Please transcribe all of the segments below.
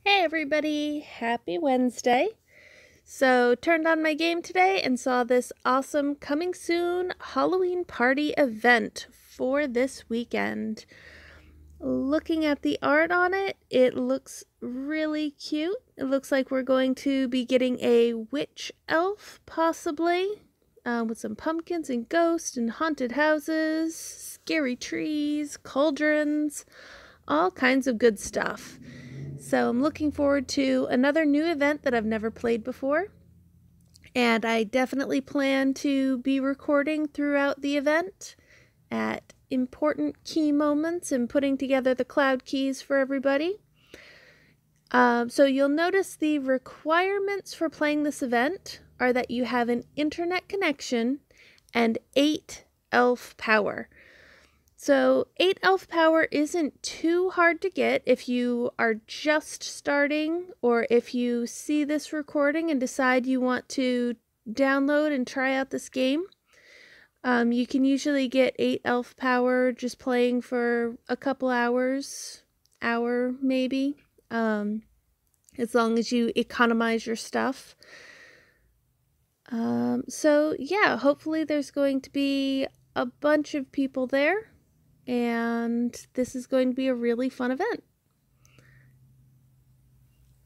Hey everybody, happy Wednesday. So, turned on my game today and saw this awesome coming soon Halloween party event for this weekend. Looking at the art on it, it looks really cute. It looks like we're going to be getting a witch elf, possibly, with some pumpkins and ghosts and haunted houses, scary trees, cauldrons, all kinds of good stuff. So I'm looking forward to another new event that I've never played before. And I definitely plan to be recording throughout the event at important key moments and putting together the cloud keys for everybody. So you'll notice the requirements for playing this event are that you have an internet connection and 8 elf power. So 8 elf power isn't too hard to get if you are just starting, or if you see this recording and decide you want to download and try out this game. You can usually get 8 elf power just playing for a couple hours, hour maybe, as long as you economize your stuff. So yeah, hopefully there's going to be a bunch of people there. And this is going to be a really fun event.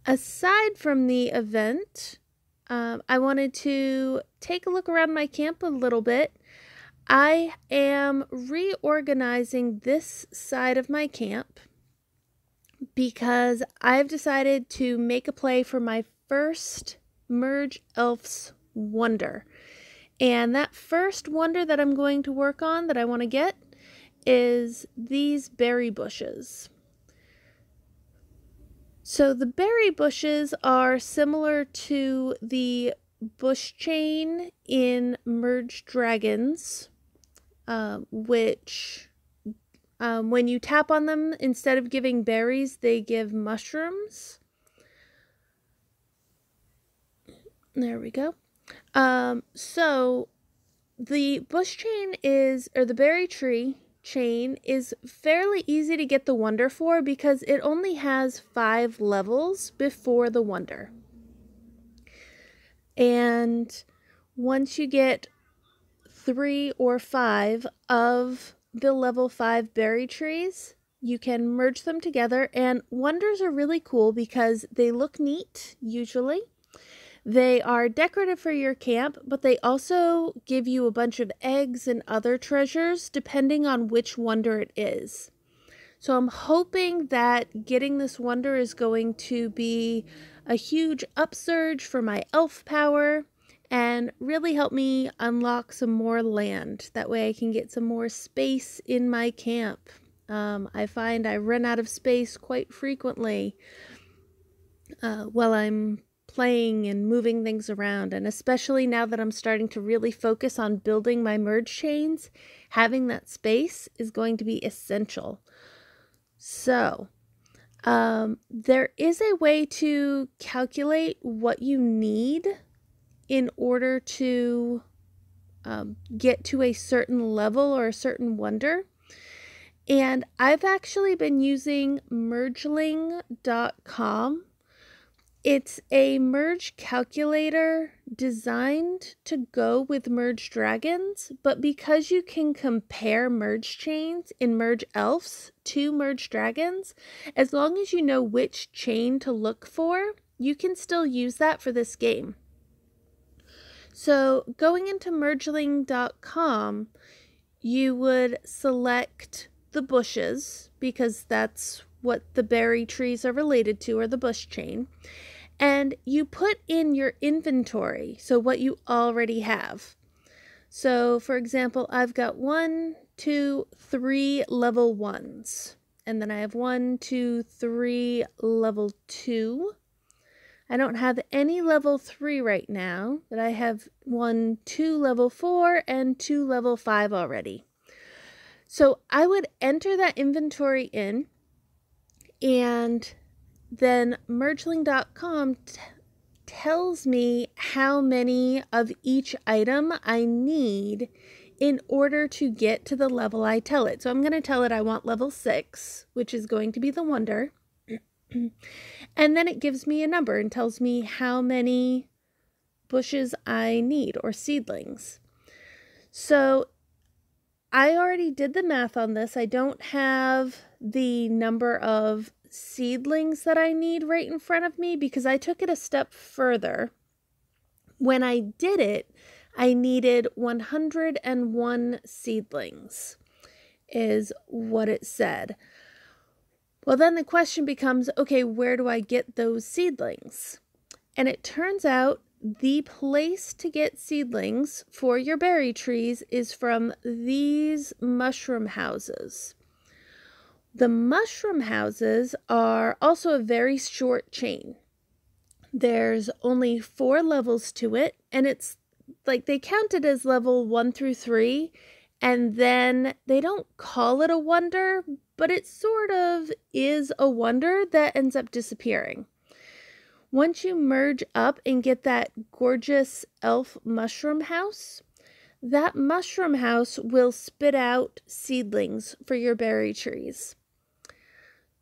Aside from the event, I wanted to take a look around my camp a little bit. I am reorganizing this side of my camp because I've decided to make a play for my first Merge Elves Wonder. And that first wonder that I'm going to work on, that I want to get, is these berry bushes. So the berry bushes are similar to the bush chain in Merge Dragons, which when you tap on them, instead of giving berries, they give mushrooms. There we go. So the bush chain is, or the berry tree chain is fairly easy to get the wonder for because it only has 5 levels before the wonder. And once you get 3 or 5 of the level 5 berry trees, you can merge them together, and wonders are really cool because they look neat usually. They are decorative for your camp, but they also give you a bunch of eggs and other treasures depending on which wonder it is. So I'm hoping that getting this wonder is going to be a huge upsurge for my elf power and really help me unlock some more land. That way I can get some more space in my camp. I find I run out of space quite frequently while I'm playing and moving things around, and especially now that I'm starting to really focus on building my merge chains, having that space is going to be essential. So there is a way to calculate what you need in order to get to a certain level or a certain wonder, and I've actually been using mergeling.com. It's a merge calculator designed to go with Merge Dragons, but because you can compare merge chains in Merge Elves to Merge Dragons, as long as you know which chain to look for, you can still use that for this game. So going into mergeling.com, you would select the bushes, because that's what the berry trees are related to, or the bush chain. And you put in your inventory, so what you already have. So, for example, I've got 1, 2, 3 level 1s. And then I have 1, 2, 3 level 2. I don't have any level 3 right now, but I have 1, 2 level 4 and 2 level 5 already. So I would enter that inventory in, and then mergeling.com tells me how many of each item I need in order to get to the level I tell it. So I'm going to tell it I want level 6, which is going to be the wonder. And then it gives me a number and tells me how many bushes I need, or seedlings. So I already did the math on this. I don't have the number of seedlings that I need right in front of me because I took it a step further. When I did it, I needed 101 seedlings, is what it said. Well, then the question becomes, okay, where do I get those seedlings? And it turns out the place to get seedlings for your berry trees is from these mushroom houses. The mushroom houses are also a very short chain. There's only 4 levels to it, and it's like they count it as level 1 through 3, and then they don't call it a wonder, but it sort of is a wonder that ends up disappearing. Once you merge up and get that gorgeous elf mushroom house, that mushroom house will spit out seedlings for your berry trees.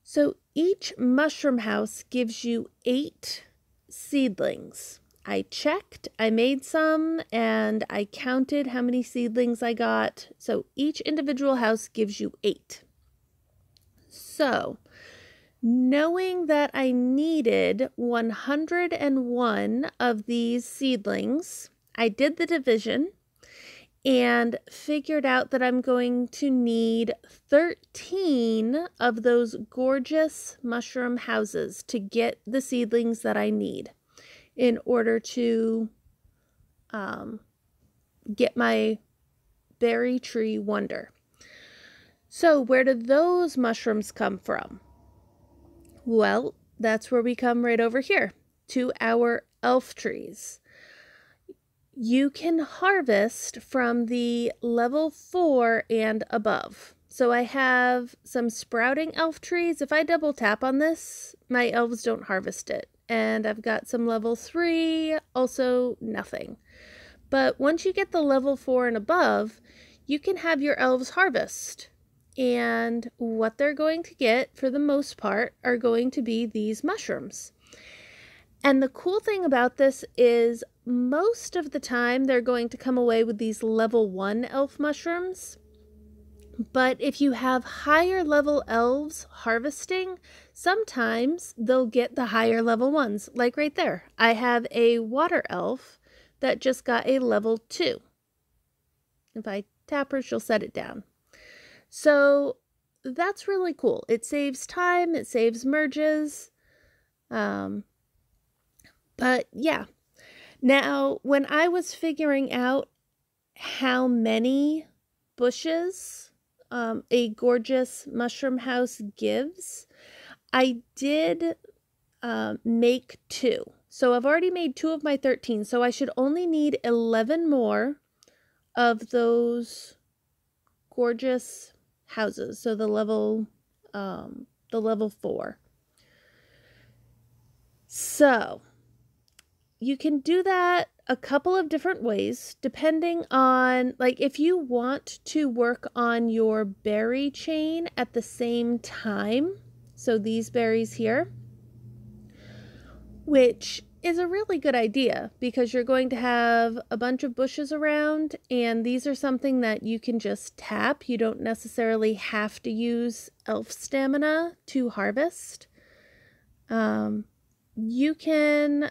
So each mushroom house gives you 8 seedlings. I checked, I made some, and I counted how many seedlings I got. So each individual house gives you 8. So knowing that I needed 101 of these seedlings, I did the division and figured out that I'm going to need 13 of those gorgeous mushroom houses to get the seedlings that I need in order to get my berry tree wonder. So where do those mushrooms come from? Well, that's where we come right over here to our elf trees. You can harvest from the level 4 and above. So I have some sprouting elf trees. If I double tap on this, my elves don't harvest it. And I've got some level 3, also nothing. But once you get the level 4 and above, you can have your elves harvest. And what they're going to get, for the most part, are going to be these mushrooms. And the cool thing about this is most of the time they're going to come away with these level 1 elf mushrooms. But if you have higher level elves harvesting, sometimes they'll get the higher level ones. Like right there, I have a water elf that just got a level 2. If I tap her, she'll set it down. So that's really cool. It saves time, it saves merges. But yeah, now when I was figuring out how many bushes a gorgeous mushroom house gives, I did make 2. So I've already made 2 of my 13, so I should only need 11 more of those gorgeous houses. So the level 4. So you can do that a couple of different ways, depending on, like, if you want to work on your berry chain at the same time. So these berries here, which is a really good idea because you're going to have a bunch of bushes around, and these are something that you can just tap. You don't necessarily have to use elf stamina to harvest. You can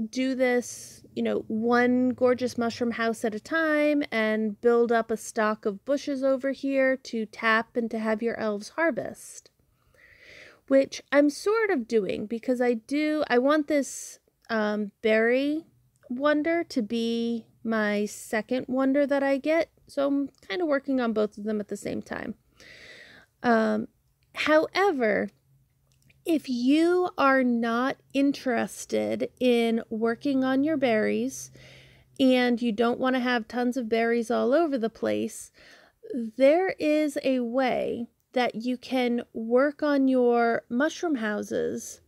do this, one gorgeous mushroom house at a time and build up a stock of bushes over here to tap and to have your elves harvest, which I'm sort of doing because I want this berry wonder to be my second wonder that I get. So I'm kind of working on both of them at the same time. However, if you are not interested in working on your berries and you don't want to have tons of berries all over the place, there is a way that you can work on your mushroom houses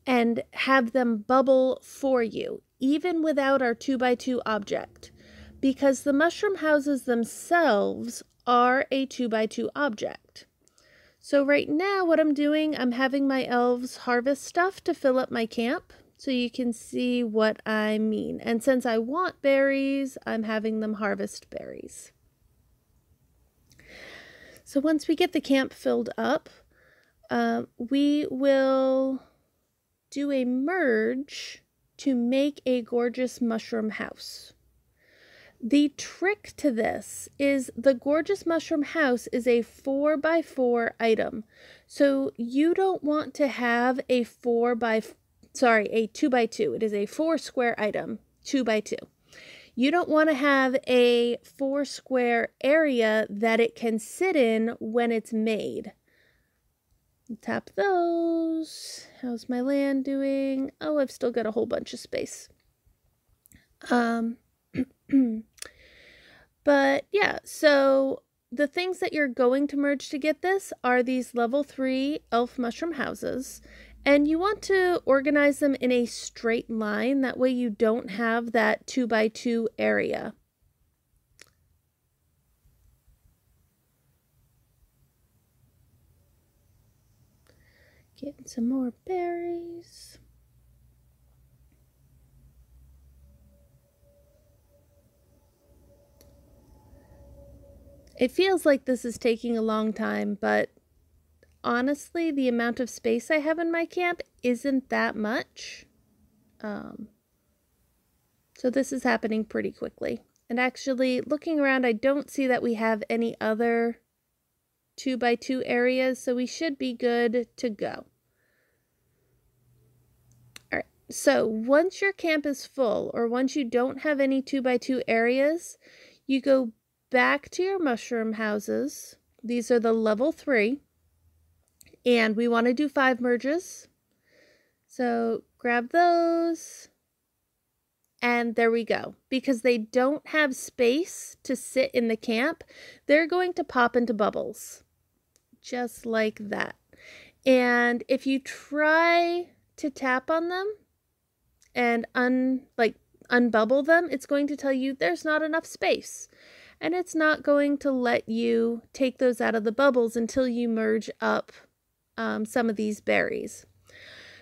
and have them bubble for you, even without our 2x2 object, because the mushroom houses themselves are a 2x2 object. So right now what I'm doing, I'm having my elves harvest stuff to fill up my camp so you can see what I mean. And since I want berries, I'm having them harvest berries. So once we get the camp filled up, we will do a merge to make a gorgeous mushroom house. The trick to this is the gorgeous mushroom house is a 4x4 item. So you don't want to have a 2x2. It is a 4 square item, 2x2. You don't want to have a 4 square area that it can sit in when it's made. Tap those. How's my land doing? Oh, I've still got a whole bunch of space. But yeah, so the things that you're going to merge to get this are these level 3 elf mushroom houses. And you want to organize them in a straight line. That way you don't have that 2x2 area. Getting some more berries. It feels like this is taking a long time, but honestly, the amount of space I have in my camp isn't that much. So this is happening pretty quickly. And actually, looking around, I don't see that we have any other 2x2 areas, so we should be good to go. All right, so once your camp is full, or once you don't have any 2x2 areas, you go back to your mushroom houses. These are the level 3, and we want to do 5 merges. So grab those, and there we go. Because they don't have space to sit in the camp, they're going to pop into bubbles, just like that. And if you try to tap on them and unbubble them, it's going to tell you there's not enough space. And it's not going to let you take those out of the bubbles until you merge up some of these berries.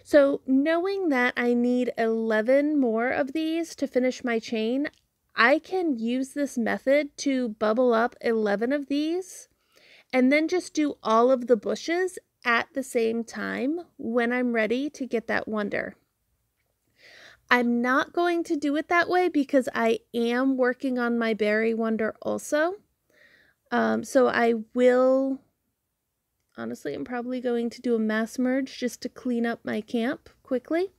So knowing that I need 11 more of these to finish my chain, I can use this method to bubble up 11 of these and then just do all of the bushes at the same time when I'm ready to get that wonder. I'm not going to do it that way because I am working on my berry wonder also. So I will, honestly, I'm probably going to do a mass merge just to clean up my camp quickly.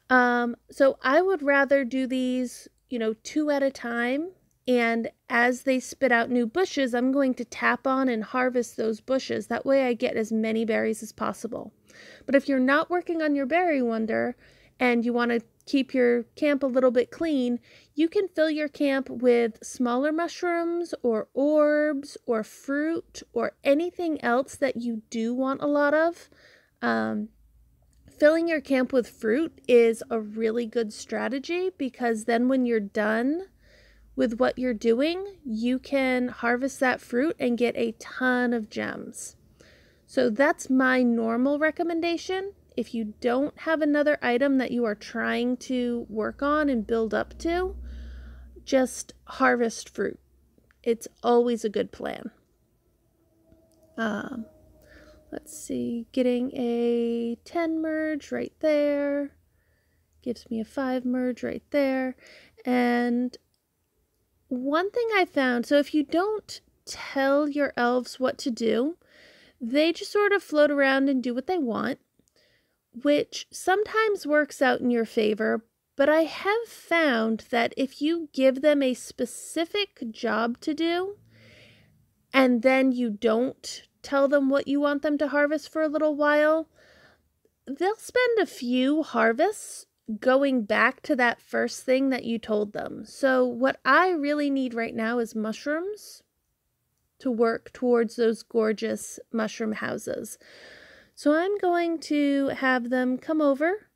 So I would rather do these, 2 at a time. And as they spit out new bushes, I'm going to tap on and harvest those bushes. That way I get as many berries as possible. But if you're not working on your berry wonder and you want to keep your camp a little bit clean, you can fill your camp with smaller mushrooms or orbs or fruit or anything else that you do want a lot of. Filling your camp with fruit is a really good strategy because then when you're done with what you're doing, you can harvest that fruit and get a ton of gems. So that's my normal recommendation. If you don't have another item that you are trying to work on and build up to, just harvest fruit. It's always a good plan. Let's see, getting a 10 merge right there. Gives me a 5 merge right there. And one thing I found, so if you don't tell your elves what to do, they just sort of float around and do what they want, which sometimes works out in your favor, but I have found that if you give them a specific job to do, and then you don't tell them what you want them to harvest for a little while, they'll spend a few harvests going back to that first thing that you told them. So what I really need right now is mushrooms to work towards those gorgeous mushroom houses. So I'm going to have them come over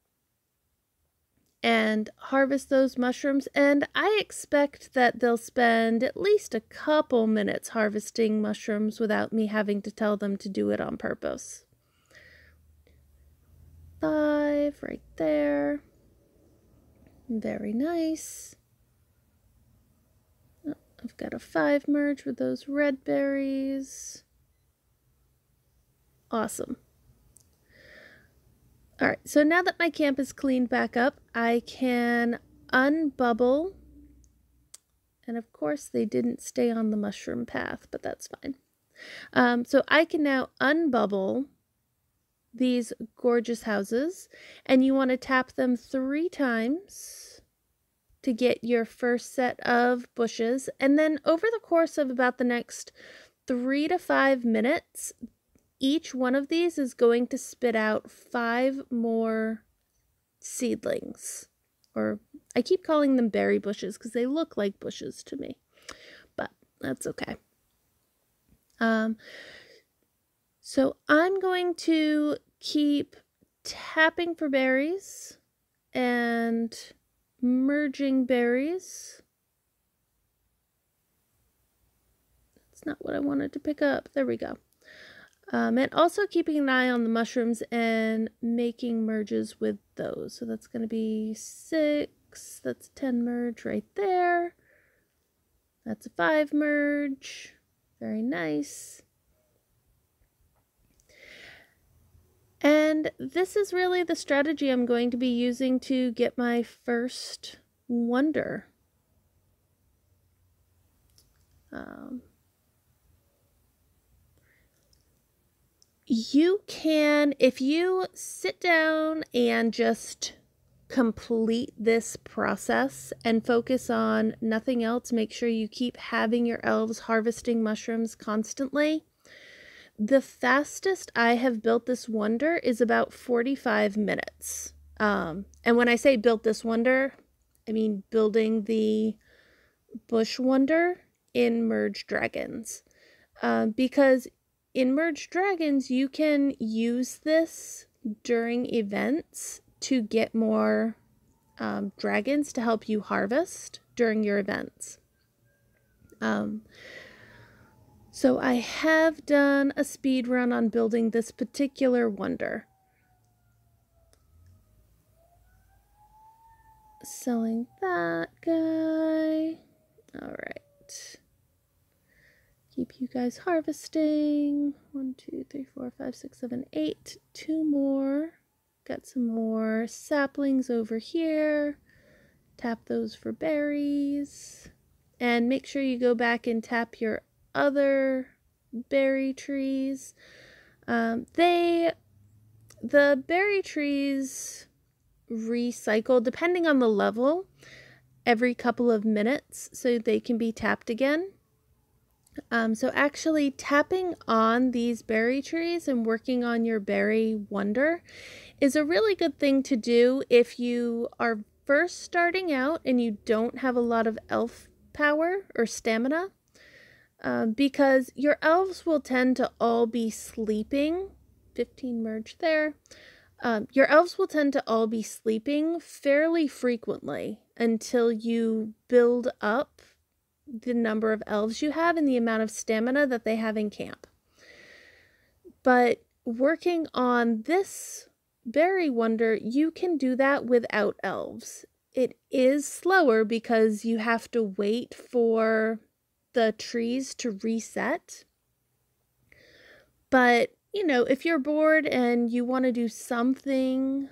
and harvest those mushrooms, and I expect that they'll spend at least a couple minutes harvesting mushrooms without me having to tell them to do it on purpose. 5 right there. Very nice. Oh, I've got a 5 merge with those red berries. Awesome. All right, so now that my camp is cleaned back up, I can unbubble. And of course, they didn't stay on the mushroom path, but that's fine. So I can now unbubble these gorgeous houses, and you want to tap them 3 times to get your first set of bushes. And then over the course of about the next 3 to 5 minutes, each one of these is going to spit out 5 more seedlings. Or I keep calling them berry bushes because they look like bushes to me, but that's okay. So I'm going to keep tapping for berries and merging berries. That's not what I wanted to pick up. There we go. And also keeping an eye on the mushrooms and making merges with those. So that's going to be 6. That's a 10 merge right there. That's a 5 merge. Very nice. And this is really the strategy I'm going to be using to get my first wonder. You can, if you sit down and just complete this process and focus on nothing else, make sure you keep having your elves harvesting mushrooms constantly. The fastest I have built this wonder is about 45 minutes. And when I say built this wonder, I mean building the bush wonder in Merge Dragons. Because in Merge Dragons, you can use this during events to get more dragons to help you harvest during your events. So I have done a speed run on building this particular wonder. Selling that guy. All right. Keep you guys harvesting. 1, 2, 3, 4, 5, 6, 7, 8. 2 more. Got some more saplings over here. Tap those for berries. And make sure you go back and tap your other berry trees. The berry trees recycle, depending on the level, every couple of minutes, so they can be tapped again. So actually tapping on these berry trees and working on your berry wonder is a really good thing to do if you are first starting out and you don't have a lot of elf power or stamina, because your elves will tend to all be sleeping. 15 merge there. Your elves will tend to all be sleeping fairly frequently until you build up the number of elves you have and the amount of stamina that they have in camp. But working on this berry wonder, you can do that without elves. It is slower because you have to wait for the trees to reset. But, you know, if you're bored and you want to do something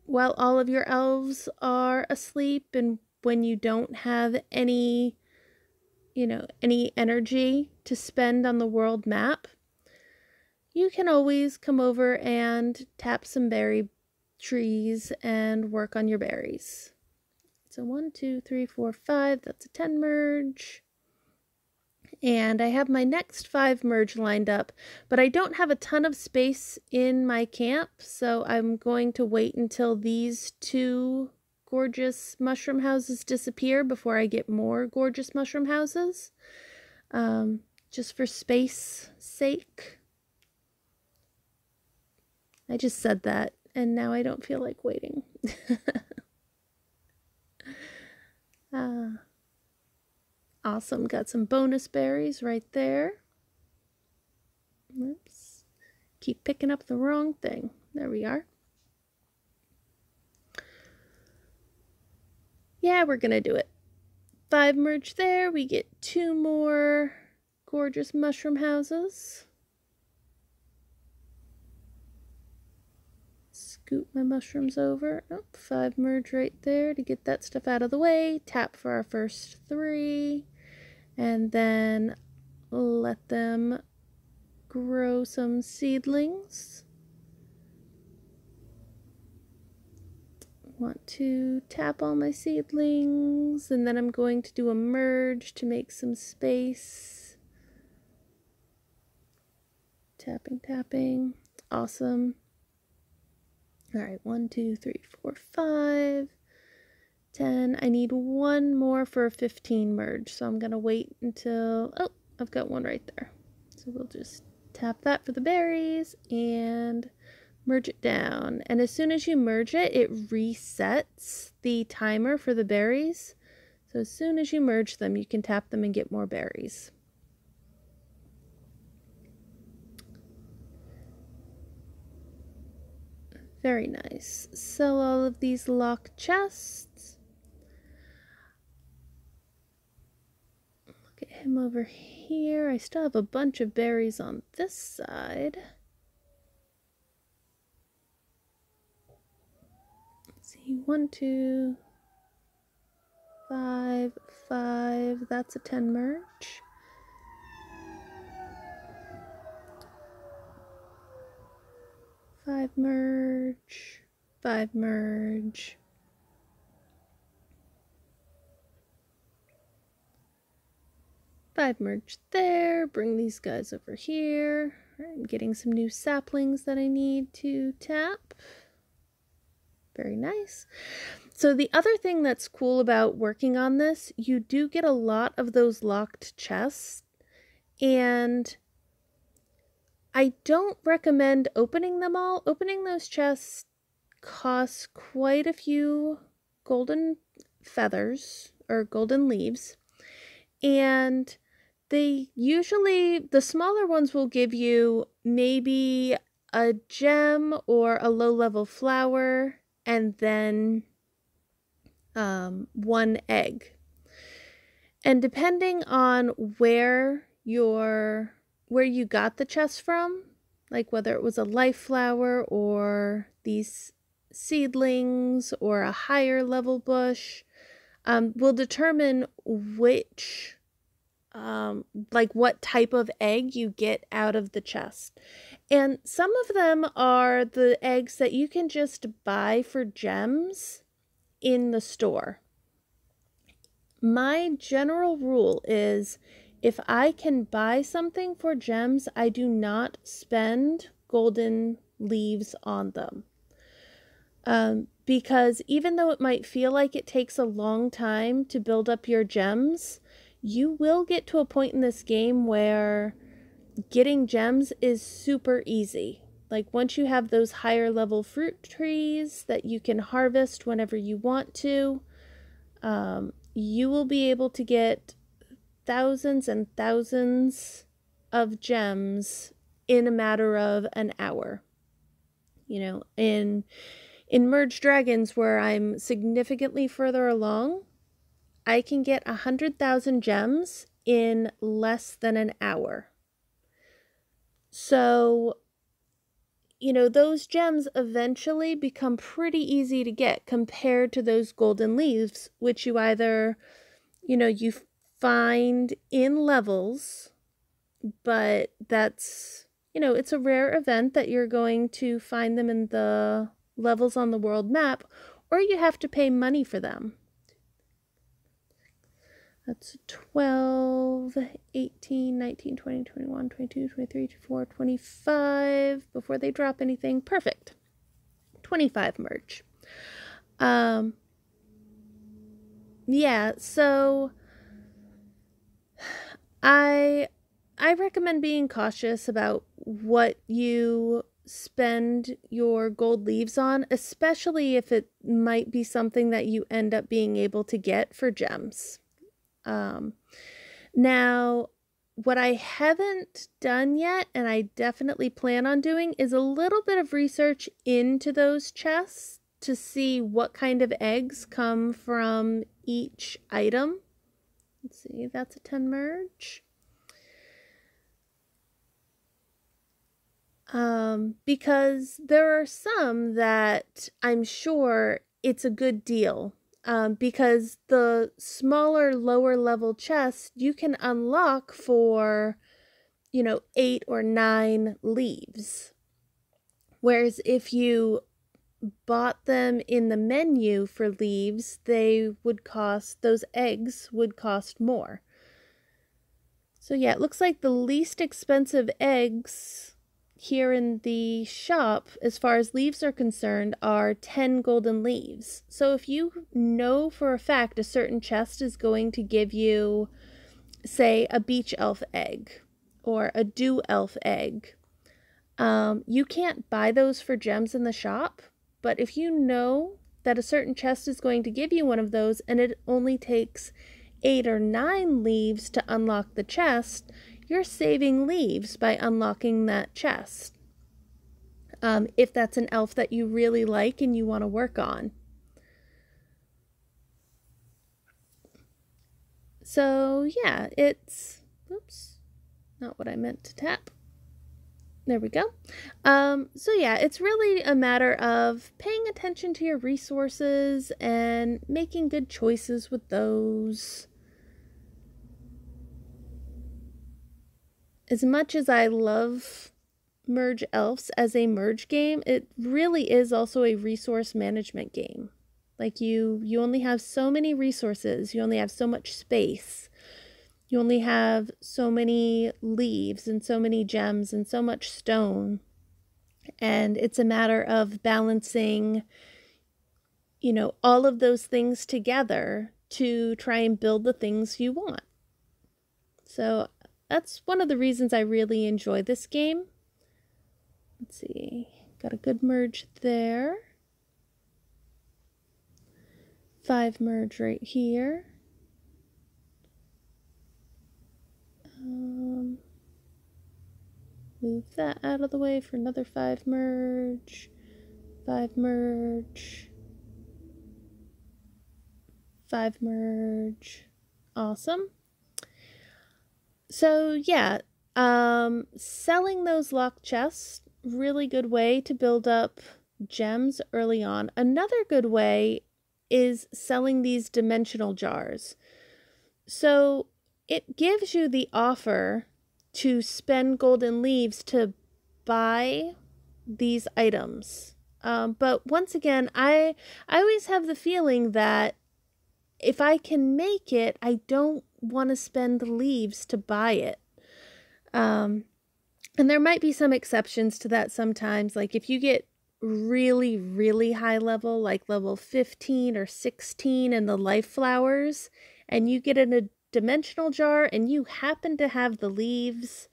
while all of your elves are asleep and when you don't have any energy to spend on the world map, you can always come over and tap some berry trees and work on your berries. So 1, 2, 3, 4, 5, that's a 10 merge. And I have my next 5 merge lined up, but I don't have a ton of space in my camp, so I'm going to wait until these 2 gorgeous mushroom houses disappear before I get more gorgeous mushroom houses, just for space sake. I just said that, and now I don't feel like waiting. Awesome. Got some bonus berries right there. Oops. Keep picking up the wrong thing. There we are. Yeah, we're gonna do it. 5 merge there. We get 2 more gorgeous mushroom houses. Scoot my mushrooms over. Oh, 5 merge right there to get that stuff out of the way. Tap for our first 3. And then let them grow some seedlings. Want to tap all my seedlings, and then I'm going to do a merge to make some space. Tapping, tapping. Awesome. All right, 1, 2, 3, 4, 5, 10. I need 1 more for a 15 merge, so I'm gonna wait until, oh, I've got 1 right there. So we'll just tap that for the berries and merge it down. And as soon as you merge it, it resets the timer for the berries. So as soon as you merge them, you can tap them and get more berries. Very nice. Sell all of these locked chests. Look at him over here. I still have a bunch of berries on this side. Let's see, 1, 2, 5, 5. That's a 10 merge. 5 merge, 5 merge. Five merge there. Bring these guys over here. I'm getting some new saplings that I need to tap. Very nice. So the other thing that's cool about working on this, you do get a lot of those locked chests, and I don't recommend opening them all. Opening those chests costs quite a few golden feathers or golden leaves, and they usually, the smaller ones will give you maybe a gem or a low-level flower, and then 1 egg. And depending on where you got the chest from, like whether it was a life flower or these seedlings or a higher level bush, will determine which like what type of egg you get out of the chest. And some of them are the eggs that you can just buy for gems in the store. My general rule is if I can buy something for gems, I do not spend golden leaves on them. Because even though it might feel like it takes a long time to build up your gems, you will get to a point in this game where getting gems is super easy. Like once you have those higher level fruit trees that you can harvest whenever you want to, you will be able to get thousands and thousands of gems in a matter of an hour. You know, in Merge Dragons, where I'm significantly further along, I can get 100,000 gems in less than an hour. So, you know, those gems eventually become pretty easy to get compared to those golden leaves, which you either, you know, you find in levels, but that's, you know, it's a rare event that you're going to find them in the levels on the world map, or you have to pay money for them. That's 12, 18, 19, 20, 21, 22, 23, 24, 25. Before they drop anything. Perfect. 25 merge. Yeah, so I recommend being cautious about what you spend your gold leaves on, especially if it might be something that you end up being able to get for gems. Now, what I haven't done yet, and I definitely plan on doing, is a little bit of research into those chests to see what kind of eggs come from each item. Let's see, that's a 10 merge. Because there are some that I'm sure it's a good deal. Because the smaller, lower level chests you can unlock for, 8 or 9 leaves. Whereas if you bought them in the menu for leaves, those eggs would cost more. So yeah, it looks like the least expensive eggs here in the shop, as far as leaves are concerned, are 10 golden leaves. So if you know for a fact a certain chest is going to give you, say, a beach elf egg or a dew elf egg, you can't buy those for gems in the shop. But if you know that a certain chest is going to give you one of those and it only takes 8 or 9 leaves to unlock the chest, you're saving leaves by unlocking that chest. If that's an elf that you really like and you want to work on. So yeah, oops, not what I meant to tap. There we go. So yeah, it's really a matter of paying attention to your resources and making good choices with those. As much as I love Merge Elves as a merge game, it really is also a resource management game. Like you only have so many resources, you only have so much space, you only have so many leaves and so many gems and so much stone. And it's a matter of balancing, all of those things together to try and build the things you want. So that's one of the reasons I really enjoy this game. Let's see, got a good merge there. 5 merge right here. Move that out of the way for another 5 merge. 5 merge. 5 merge. Awesome. So yeah, selling those locked chests, really good way to build up gems early on. Another good way is selling these dimensional jars. So it gives you the offer to spend golden leaves to buy these items. But once again, I always have the feeling that if I can make it, I don't want to spend the leaves to buy it. And there might be some exceptions to that sometimes. Like if you get really, really high level, like level 15 or 16 in the life flowers, and you get in a dimensional jar and you happen to have the leaves,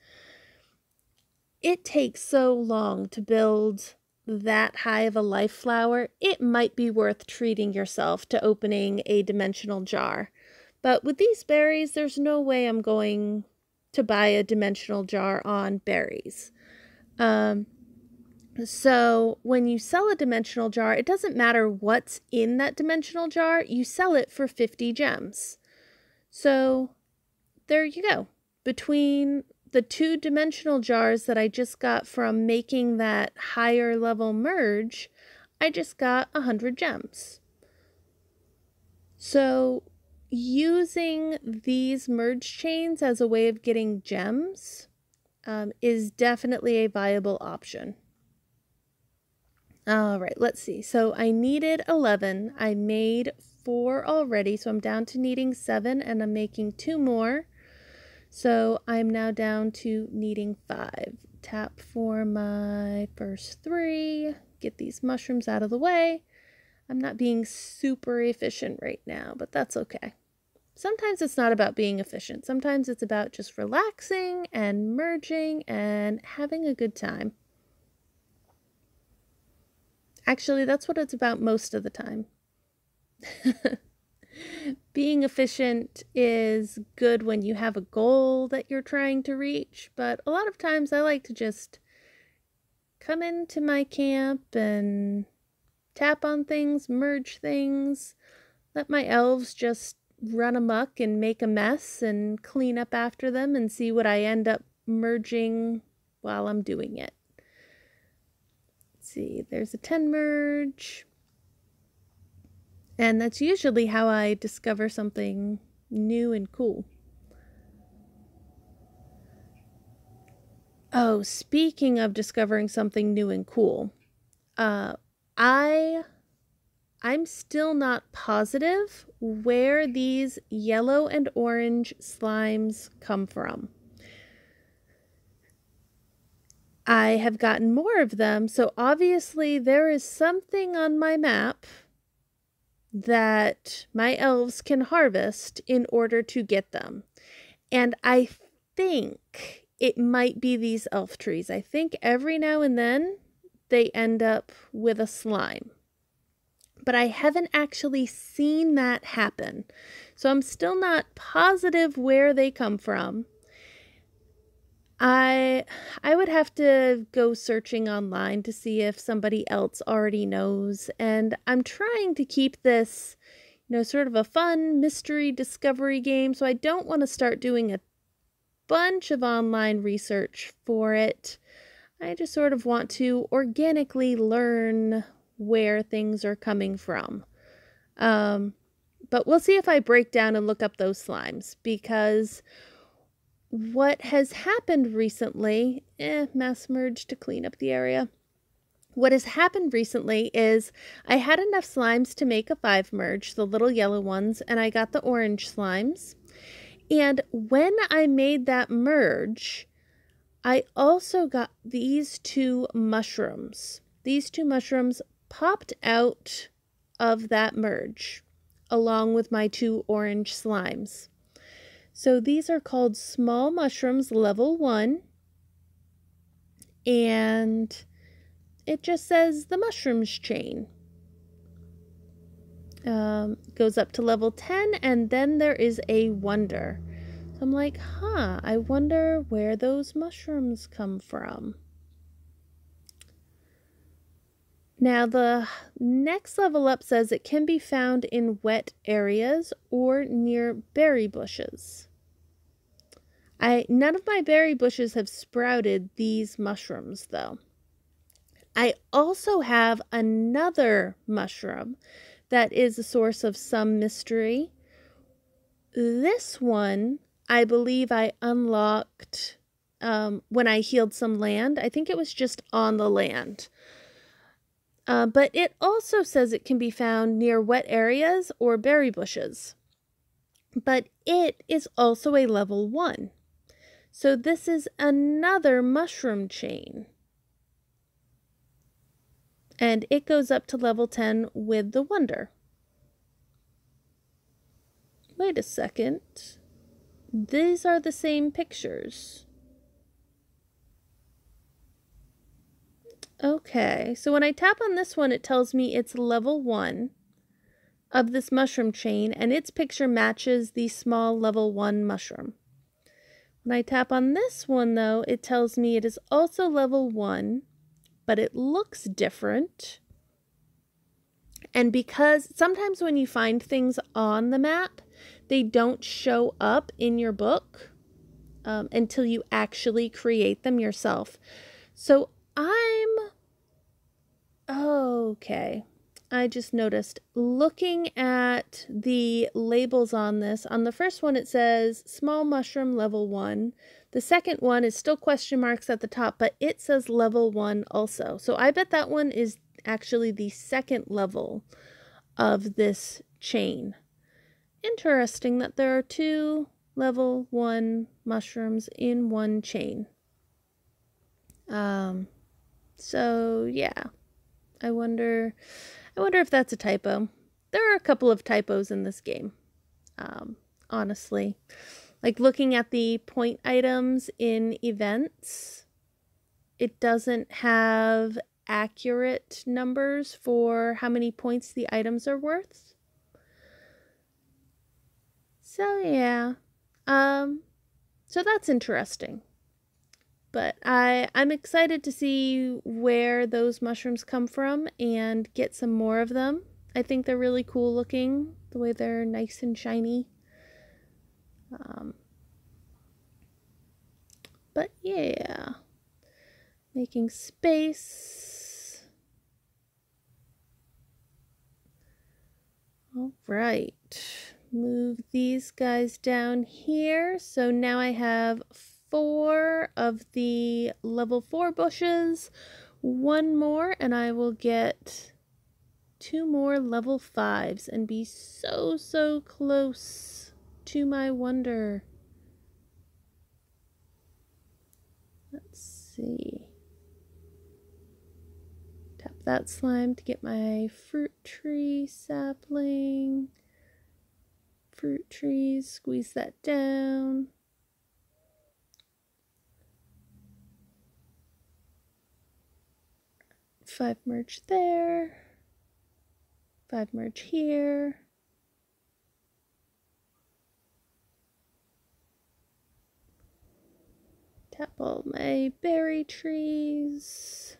it takes so long to build that high of a life flower, it might be worth treating yourself to opening a dimensional jar. But with these berries, there's no way I'm going to buy a dimensional jar on berries. So when you sell a dimensional jar, it doesn't matter what's in that dimensional jar, you sell it for 50 gems. So there you go. Between the 2 dimensional jars that I just got from making that higher level merge, I just got 100 gems. So using these merge chains as a way of getting gems is definitely a viable option. All right, let's see. So I needed 11. I made 4 already, so I'm down to needing 7, and I'm making 2 more. So I'm now down to needing 5. Tap for my first 3. Get these mushrooms out of the way. I'm not being super efficient right now, but that's okay. Sometimes it's not about being efficient. Sometimes it's about just relaxing and merging and having a good time. Actually, that's what it's about most of the time. Being efficient is good when you have a goal that you're trying to reach, but a lot of times I like to just come into my camp and tap on things, merge things, let my elves just run amok and make a mess and clean up after them and see what I end up merging while I'm doing it. Let's see, there's a 10 merge. And that's usually how I discover something new and cool. Oh, speaking of discovering something new and cool, I'm still not positive where these yellow and orange slimes come from. I have gotten more of them, so obviously there is something on my map that my elves can harvest in order to get them. And I think it might be these elf trees. I think every now and then they end up with a slime. But I haven't actually seen that happen. So I'm still not positive where they come from. I would have to go searching online to see if somebody else already knows. And I'm trying to keep this, sort of a fun mystery discovery game. So I don't want to start doing a bunch of online research for it. I just sort of want to organically learn where things are coming from. But we'll see if I break down and look up those slimes, because what has happened recently, mass merge to clean up the area. What has happened recently is I had enough slimes to make a 5 merge, the little yellow ones, and I got the orange slimes. And when I made that merge, I also got these 2 mushrooms. These 2 mushrooms popped out of that merge, along with my 2 orange slimes. So these are called small mushrooms level 1, and it just says the mushrooms chain. Goes up to level 10, and then there is a wonder. So I'm like, I wonder where those mushrooms come from. Now the next level up says it can be found in wet areas or near berry bushes. None of my berry bushes have sprouted these mushrooms, though. I also have another mushroom that is a source of some mystery. This one, I believe I unlocked when I healed some land. I think it was just on the land. But it also says it can be found near wet areas or berry bushes. But it is also a level 1. So this is another mushroom chain. And it goes up to level 10 with the wonder. Wait a second. These are the same pictures. Okay, so when I tap on this one, it tells me it's level 1 of this mushroom chain, and its picture matches the small level 1 mushroom. When I tap on this one, though, it tells me it is also level 1, but it looks different. And because sometimes when you find things on the map, they don't show up in your book until you actually create them yourself. So okay. I just noticed, looking at the labels on this, on the first one it says small mushroom level 1. The second one is still question marks at the top, but it says level 1 also. So I bet that one is actually the second level of this chain. Interesting that there are 2 level 1 mushrooms in one chain. So yeah, I wonder if that's a typo. There are a couple of typos in this game, honestly. Like looking at the point items in events, it doesn't have accurate numbers for how many points the items are worth. So yeah, so that's interesting. But I'm excited to see where those mushrooms come from and get some more of them. I think they're really cool looking, the way they're nice and shiny. But yeah, making space. All right, move these guys down here. So now I have 4 of the level 4 bushes, 1 more, and I will get 2 more level 5s and be so close to my wonder. Let's see. Tap that slime to get my fruit tree sapling. Fruit trees, squeeze that down. Five merge there. 5 merge here. Tap all my berry trees.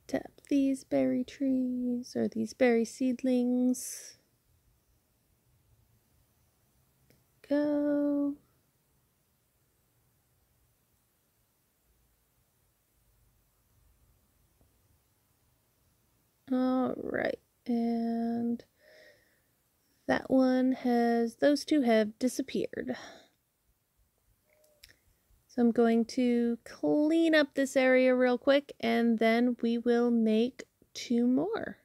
Tap these berry trees, or these berry seedlings. Go. All right, and that one has, those 2 have disappeared. So I'm going to clean up this area real quick, and then we will make 2 more.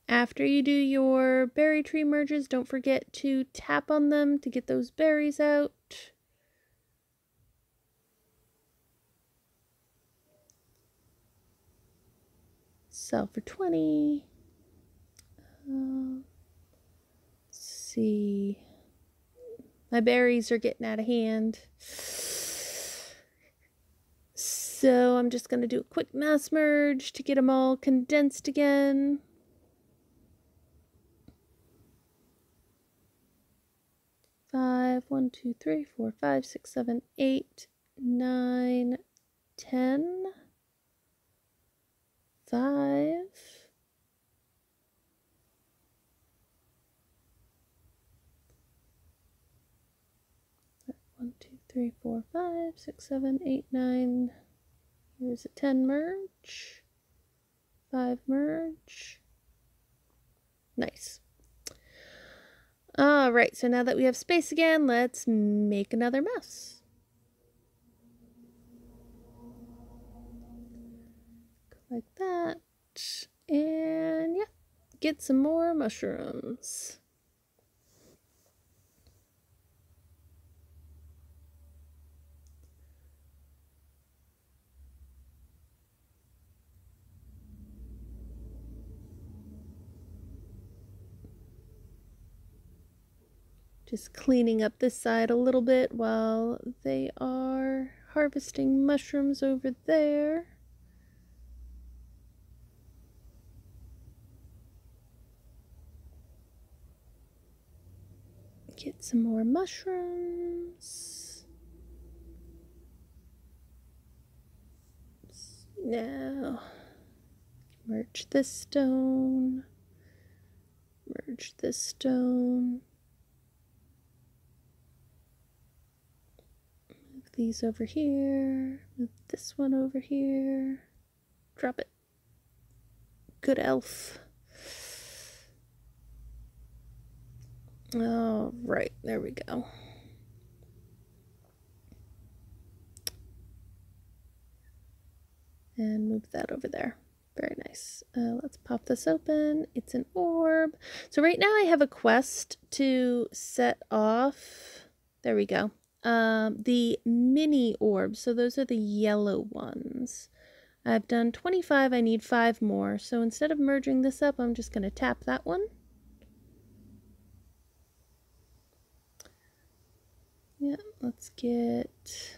After you do your berry tree merges, don't forget to tap on them to get those berries out. Sell for 20. Let's see. My berries are getting out of hand. So I'm just going to do a quick mass merge to get them all condensed again. Five, 1, 2, 3, 4, 5, 6, 7, 8, 9, 10. 5. 1, 2, 3, 4, 5, 6, 7, 8, 9. Here's a 10 merge. 5 merge. Nice. All right, so now that we have space again, let's make another mess. Go like that. And yeah, get some more mushrooms. Just cleaning up this side a little bit while they are harvesting mushrooms over there. Get some more mushrooms. Now, merge this stone. Merge this stone. Move these over here. Move this one over here. Drop it. Good elf. All right, there we go. And move that over there. Very nice. Let's pop this open. It's an orb. So right now I have a quest to set off. There we go. The mini orbs. So those are the yellow ones. I've done 25, I need 5 more. So instead of merging this up, I'm just going to tap that one. Yeah, let's get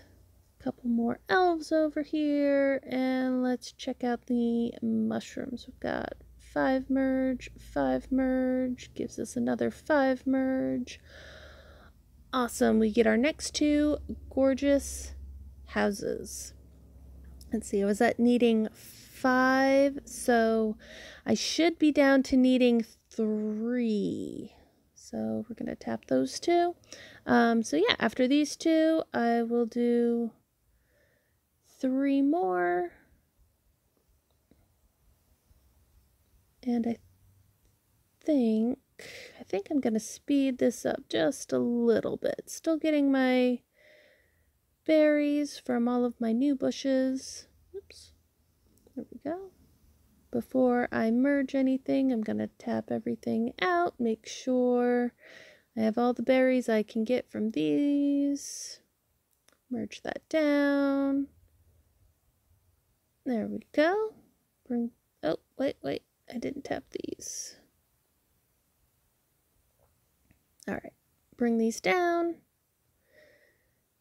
a couple more elves over here, and let's check out the mushrooms. We've got 5 merge, gives us another 5 merge. Awesome, we get our next 2 gorgeous houses. Let's see, I was at needing 5, so I should be down to needing 3. So we're going to tap those 2. So yeah, after these 2, I will do 3 more. And I think I'm going to speed this up just a little bit. Still getting my berries from all of my new bushes. Oops. There we go. Before I merge anything, I'm going to tap everything out, make sure I have all the berries I can get from these. Merge that down. There we go. Oh, wait, I didn't tap these. All right, bring these down.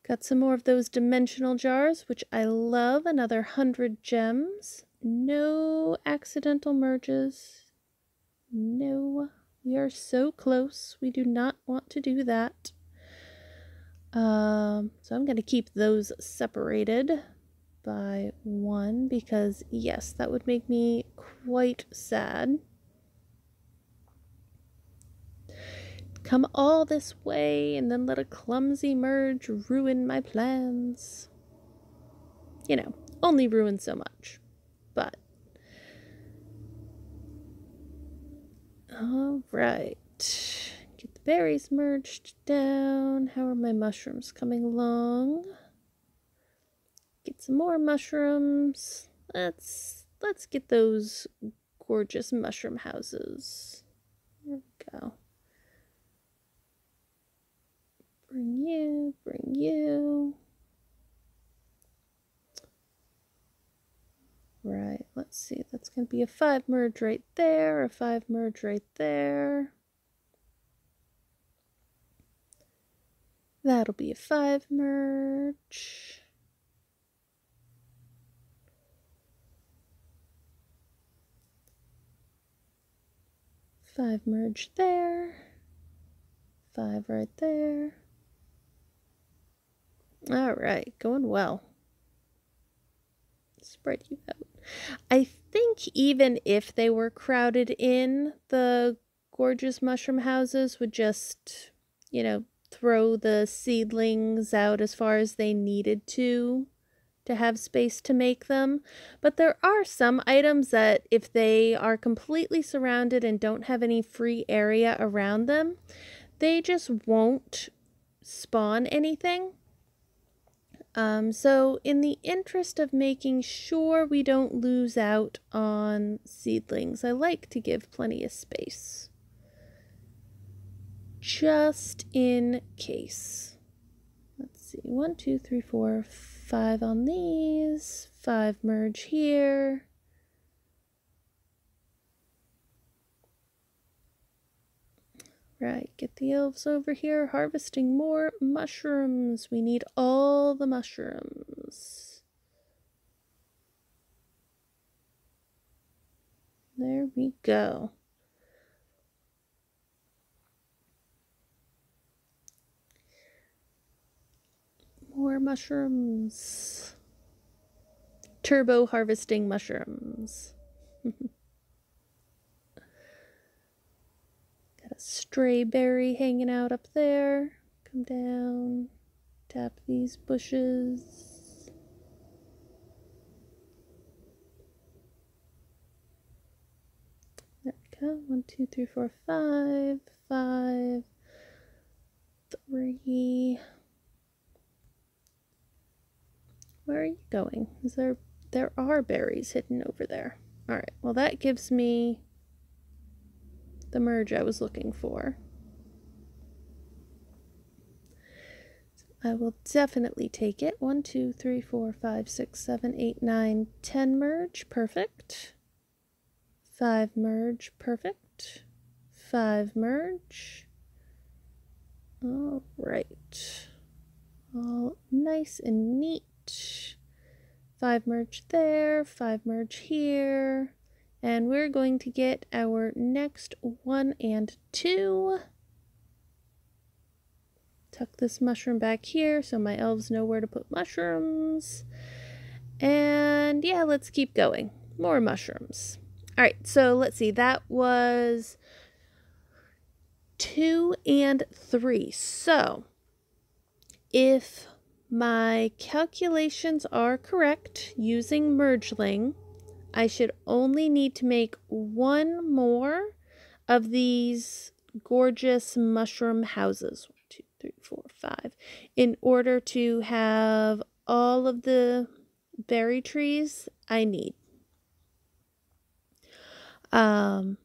Got some more of those dimensional jars, which I love. Another 100 gems. No accidental merges. No, we are so close. We do not want to do that. So I'm going to keep those separated by 1 because, yes, that would make me quite sad. Come all this way and then let a clumsy merge ruin my plans. You know, only ruin so much, but all right. Get the berries merged down. How are my mushrooms coming along? Get some more mushrooms. Let's get those gorgeous mushroom houses. There we go. Bring you. Right, let's see. That's going to be a 5 merge right there, a 5 merge right there. That'll be a 5 merge. Five merge there. 5 right there. All right, going well. Spread you out. I think even if they were crowded in, the gorgeous mushroom houses would just, you know, throw the seedlings out as far as they needed to have space to make them. But there are some items that if they are completely surrounded and don't have any free area around them, they just won't spawn anything. So in the interest of making sure we don't lose out on seedlings, I like to give plenty of space. Just in case. Let's see, 1, 2, 3, 4, 5 on these, 5 merge here. Right, get the elves over here harvesting more mushrooms. We need all the mushrooms. There we go. More mushrooms. Turbo harvesting mushrooms. Got a stray berry hanging out up there. Come down, tap these bushes. There we go. 1, 2, 3, 4, 5. 5, 3. Where are you going? There are berries hidden over there. All right. Well, that gives me the merge I was looking for. I will definitely take it. 1, 2, 3, 4, 5, 6, 7, 8, 9, 10 merge. Perfect. 5 merge. Perfect. 5 merge. All right. All nice and neat. 5 merge there. 5 merge here. And we're going to get our next 1 and 2. Tuck this mushroom back here so my elves know where to put mushrooms. And yeah, let's keep going. More mushrooms. All right, so let's see. That was 2 and 3. So if my calculations are correct using Mergeling, I should only need to make 1 more of these gorgeous mushroom houses. 1, 2, 3, 4, 5. In order to have all of the berry trees I need. So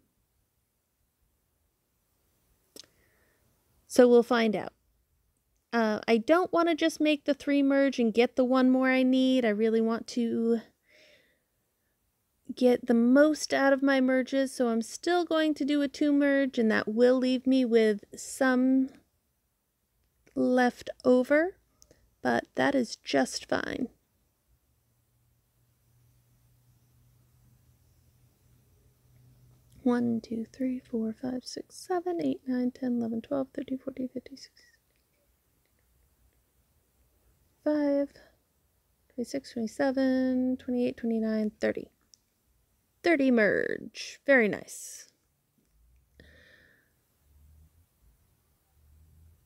we'll find out. I don't want to just make the 3 merge and get the 1 more I need. I really want to get the most out of my merges, so I'm still going to do a 2 merge, and that will leave me with some left over, but that is just fine. One, 2, 3, 4, 5, 6, 7, 8, 9, 10, 11, 12, 13, 14, 15, 16, 5, 26, 27, 28, 29, 30. 30 merge. Very nice.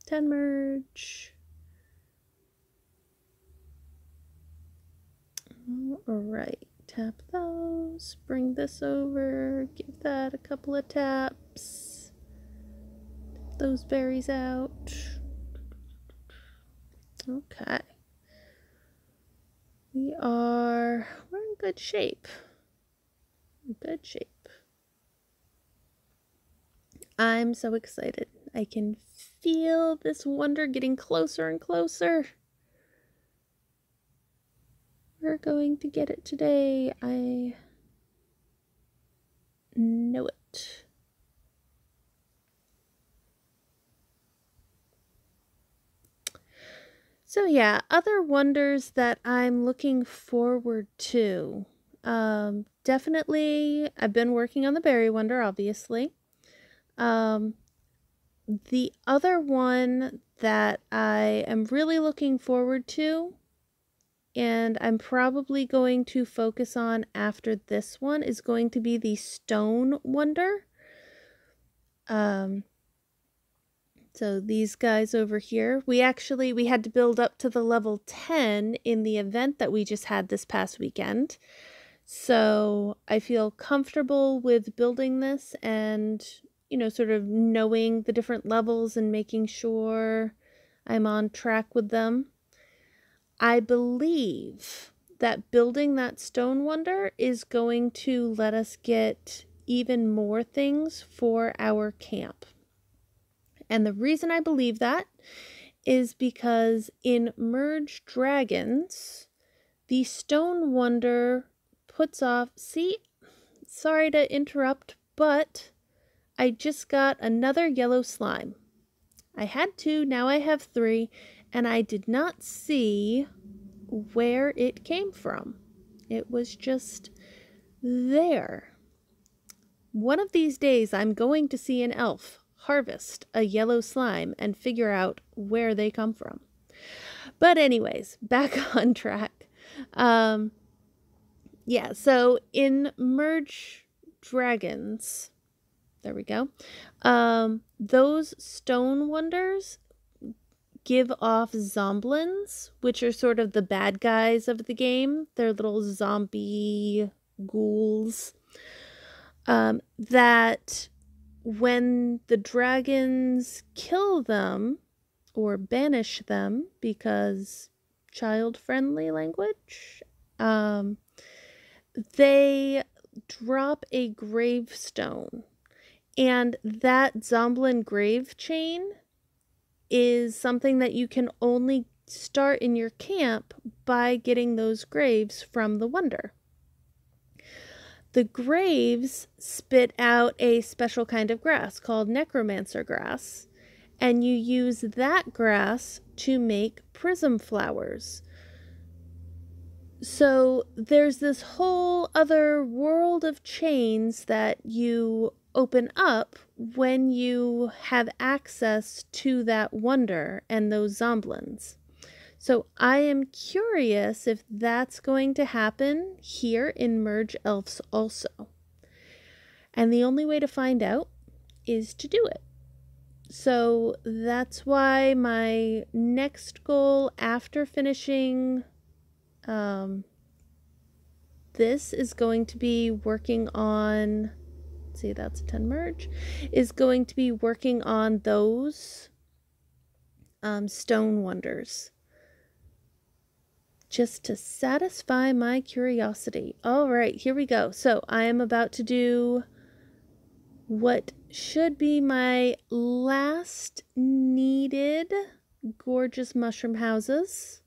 10 merge. All right. Tap those. Bring this over. Give that a couple of taps. Tap those berries out. Okay. We're in good shape. Good shape. I'm so excited. I can feel this wonder getting closer and closer. We're going to get it today. I know it. So yeah, other wonders that I'm looking forward to. Definitely, I've been working on the berry wonder, obviously. The other one that I am really looking forward to, and I'm probably going to focus on after this one, is going to be the stone wonder. So these guys over here, we had to build up to the level 10 in the event that we just had this past weekend. So I feel comfortable with building this and, sort of knowing the different levels and making sure I'm on track with them. I believe that building that stone wonder is going to let us get even more things for our camp. And the reason I believe that is because in Merge Dragons, the Stone Wonder puts off... See, sorry to interrupt, but I just got another yellow slime. I had 2, now I have 3, and I did not see where it came from. It was just there. One of these days, I'm going to see an elf harvest a yellow slime and figure out where they come from. But anyways, back on track. Yeah, so in Merge Dragons, there we go. Those stone wonders give off zomblins, which are sort of the bad guys of the game. They're little zombie ghouls that when the dragons kill them or banish them, because child-friendly language, they drop a gravestone. And that Zomblin grave chain is something that you can only start in your camp by getting those graves from the wonder. The graves spit out a special kind of grass called necromancer grass, and you use that grass to make prism flowers. So there's this whole other world of chains that you open up when you have access to that wonder and those zomblins. So I am curious if that's going to happen here in Merge Elves also. And the only way to find out is to do it. So that's why my next goal after finishing this is going to be working on, see, that's a 10 merge, is going to be working on those stone wonders. Just to satisfy my curiosity. All right, here we go. So I am about to do what should be my last needed gorgeous mushroom houses.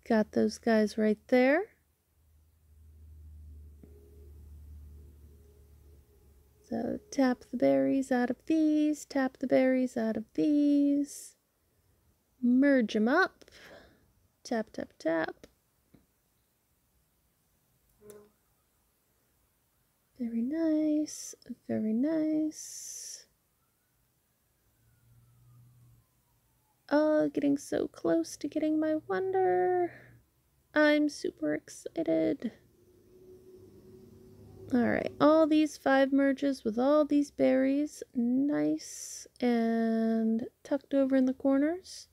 Got those guys right there. So tap the berries out of these, tap the berries out of these, merge them up. Tap, tap, tap. Very nice, very nice. Oh, getting so close to getting my wonder. I'm super excited. Alright, all these 5 merges with all these berries. Nice and tucked over in the corners.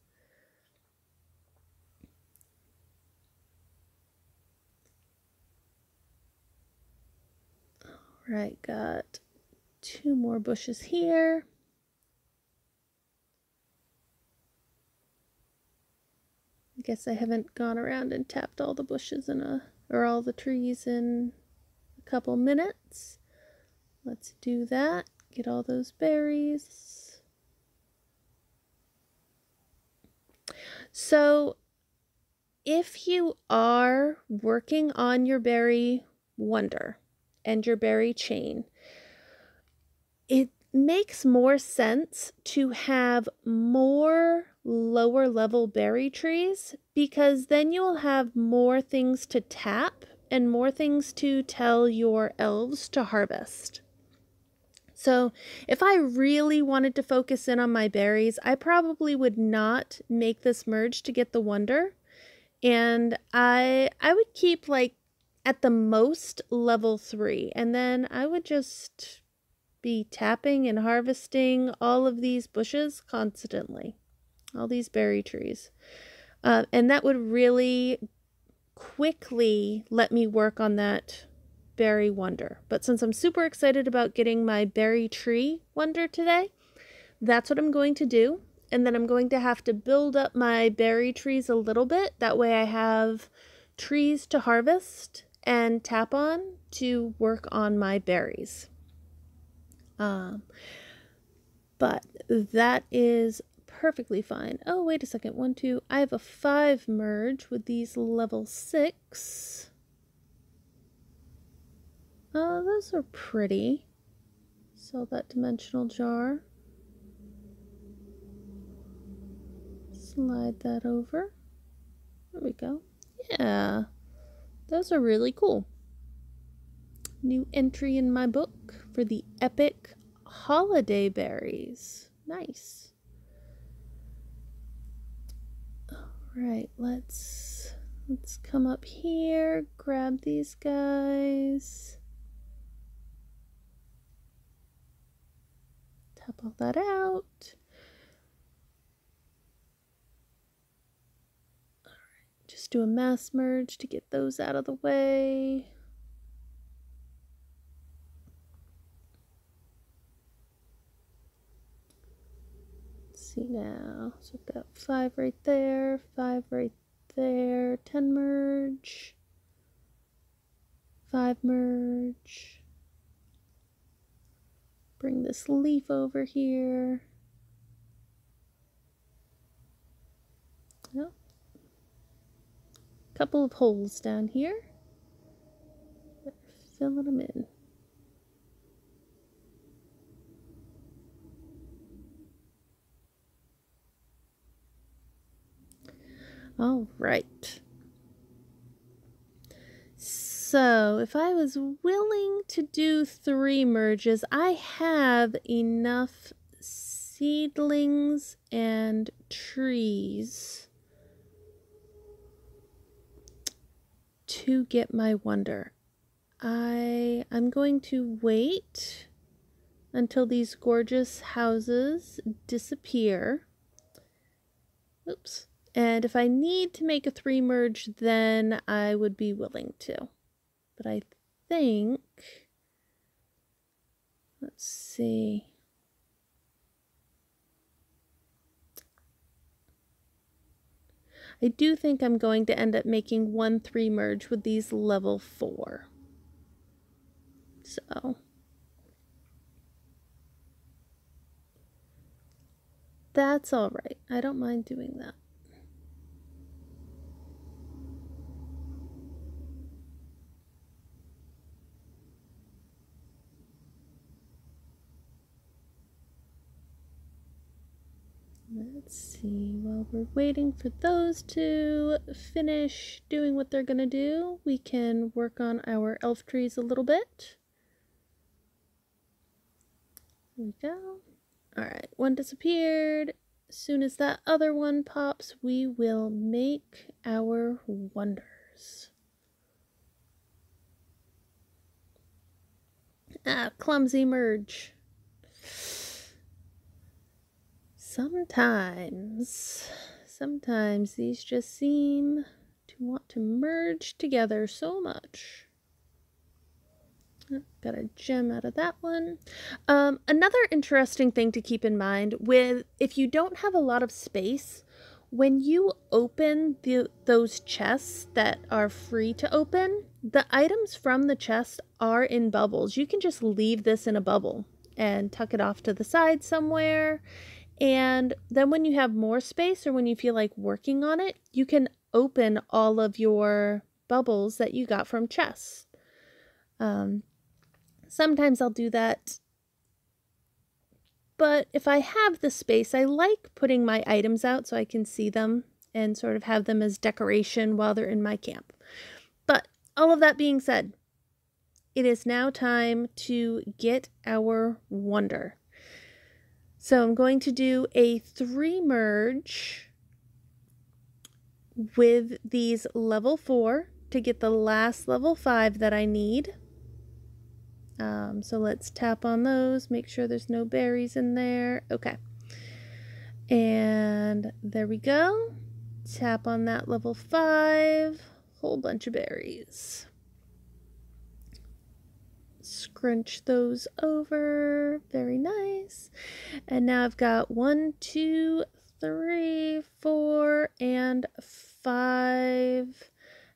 Right, got 2 more bushes here. I guess I haven't gone around and tapped all the bushes or all the trees in a couple minutes. Let's do that. Get all those berries. So if you are working on your berry wonder and your berry chain, it makes more sense to have more lower level berry trees, because then you'll have more things to tap and more things to tell your elves to harvest. So if I really wanted to focus in on my berries, I probably would not make this merge to get the wonder. And I would keep like at the most level 3, and then I would just be tapping and harvesting all of these bushes constantly, all these berry trees. And that would really quickly let me work on that berry wonder. But since I'm super excited about getting my berry tree wonder today, that's what I'm going to do. And then I'm going to have to build up my berry trees a little bit. That way I have trees to harvest and tap on to work on my berries. But that is perfectly fine. Oh, wait a second. 1, 2. I have a 5 merge with these level 6. Oh, those are pretty. Sell that dimensional jar. Slide that over. There we go. Yeah, those are really cool. New entry in my book for the epic holiday berries. Nice. All right, let's come up here, grab these guys. Tap all that out. Just do a mass merge to get those out of the way. Let's see now. So I've got 5 right there, 5 right there, 10 merge, 5 merge. Bring this leaf over here. Well, couple of holes down here. Filling them in. All right. So if I was willing to do 3 merges, I have enough seedlings and trees to get my wonder. I'm going to wait until these gorgeous houses disappear. Oops. And if I need to make a 3 merge, then I would be willing to. But I think, let's see. I do think I'm going to end up making 1 3 merge with these level 4. So that's all right. I don't mind doing that. Let's see, while we're waiting for those to finish doing what they're gonna do, we can work on our elf trees a little bit. There we go. Alright, one disappeared. As soon as that other one pops, we will make our wonders. Ah, clumsy merge. Sometimes these just seem to want to merge together so much. Got a gem out of that one. Another interesting thing to keep in mind if you don't have a lot of space, when you open those chests that are free to open, the items from the chest are in bubbles. You can just leave this in a bubble and tuck it off to the side somewhere. And then when you have more space or when you feel like working on it, you can open all of your bubbles that you got from chests. Sometimes I'll do that, but if I have the space, I like putting my items out so I can see them and sort of have them as decoration while they're in my camp. But all of that being said, it is now time to get our wonder. So I'm going to do a 3 merge with these level 4 to get the last level 5 that I need. So let's tap on those, make sure there's no berries in there. Okay. And there we go. Tap on that level 5, whole bunch of berries. Scrunch those over, very nice. And now I've got 1, 2, 3, 4, and 5.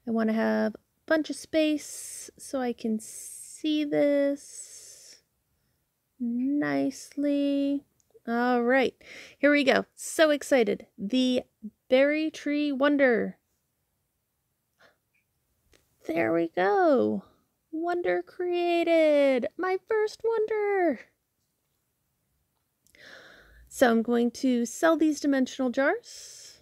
I want to have a bunch of space so I can see this nicely. All right, here we go. So excited. The berry tree wonder. There we go. Wonder created. My first wonder. So I'm going to sell these dimensional jars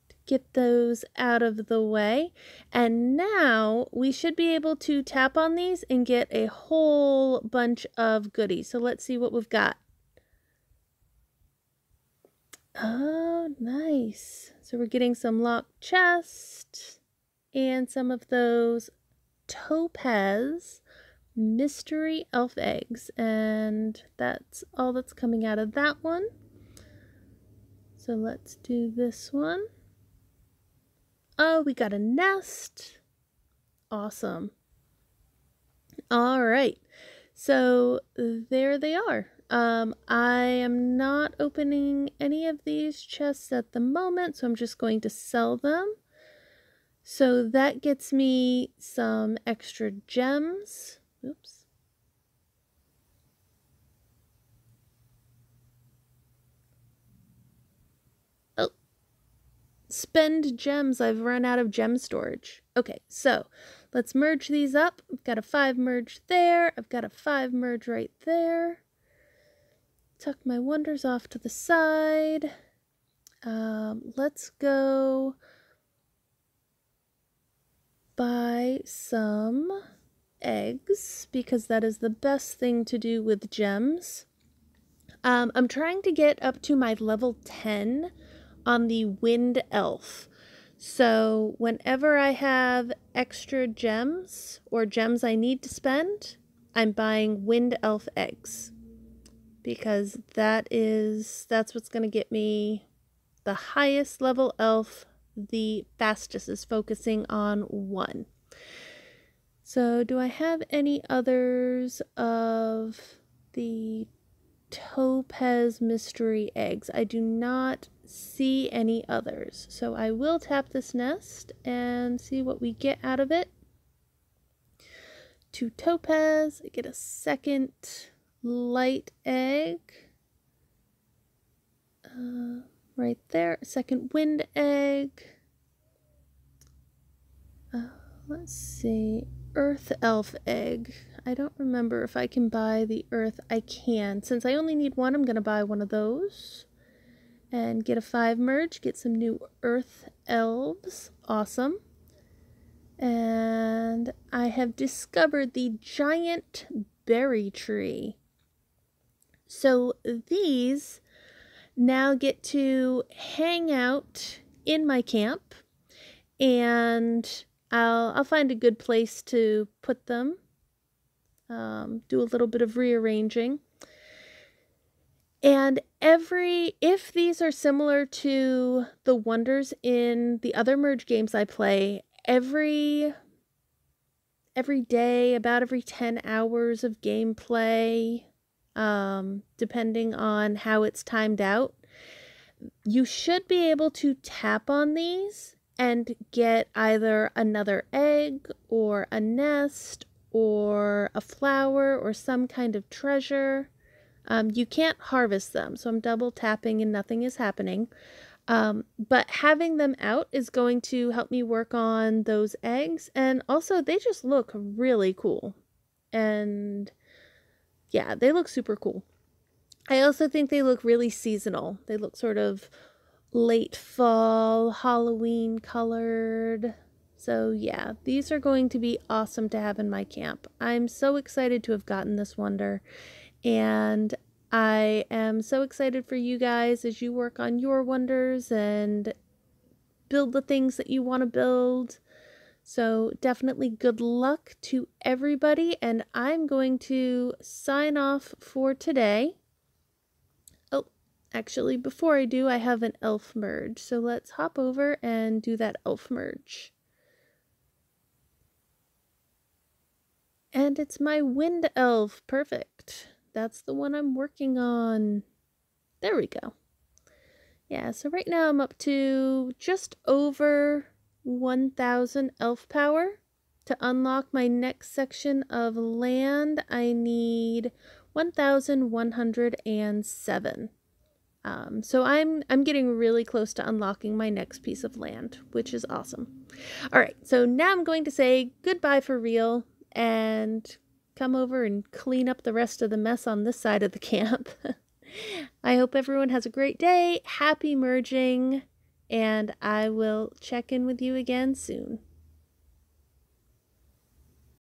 to get those out of the way. And now we should be able to tap on these and get a whole bunch of goodies. So let's see what we've got. Oh, nice. So we're getting some locked chest and some of those topaz mystery elf eggs, and that's all that's coming out of that one. So let's do this one. Oh, we got a nest. Awesome. All right, so there they are. I am not opening any of these chests at the moment, so I'm just going to sell them. So that gets me some extra gems. Oops. Oh, spend gems. I've run out of gem storage. Okay, so let's merge these up. I've got a 5 merge there. I've got a 5 merge right there. Tuck my wonders off to the side. Let's go buy some eggs because that is the best thing to do with gems. I'm trying to get up to my level 10 on the Wind Elf. So whenever I have extra gems or gems I need to spend, I'm buying Wind Elf eggs because that's what's going to get me the highest level elf the fastest, is focusing on 1. So do I have any others of the Topaz mystery eggs? I do not see any others. So I will tap this nest and see what we get out of it. 2 topaz. I get a second light egg. Right there. A second wind egg. Let's see. Earth elf egg. I don't remember if I can buy the earth. I can. Since I only need 1, I'm going to buy one of those. And get a 5 merge. Get some new earth elves. Awesome. And I have discovered the giant berry tree. So these now get to hang out in my camp, and I'll find a good place to put them. Do a little bit of rearranging. And if these are similar to the wonders in the other merge games I play, every day, about every 10 hours of gameplay, depending on how it's timed out, you should be able to tap on these and get either another egg or a nest or a flower or some kind of treasure. You can't harvest them, so I'm double tapping and nothing is happening. But having them out is going to help me work on those eggs, and also they just look really cool. And yeah, they look super cool. I also think they look really seasonal. They look sort of late fall, Halloween colored. So yeah, these are going to be awesome to have in my camp. I'm so excited to have gotten this wonder, and I am so excited for you guys as you work on your wonders and build the things that you want to build. So definitely good luck to everybody, and I'm going to sign off for today. Oh, actually, before I do, I have an elf merge. So let's hop over and do that elf merge. And it's my wind elf. Perfect. That's the one I'm working on. There we go. Yeah, so right now I'm up to just over 1,000 elf power. To unlock my next section of land, I need 1,107. So I'm getting really close to unlocking my next piece of land, which is awesome. All right, so now I'm going to say goodbye for real and come over and clean up the rest of the mess on this side of the camp. I hope everyone has a great day. Happy merging, and I will check in with you again soon.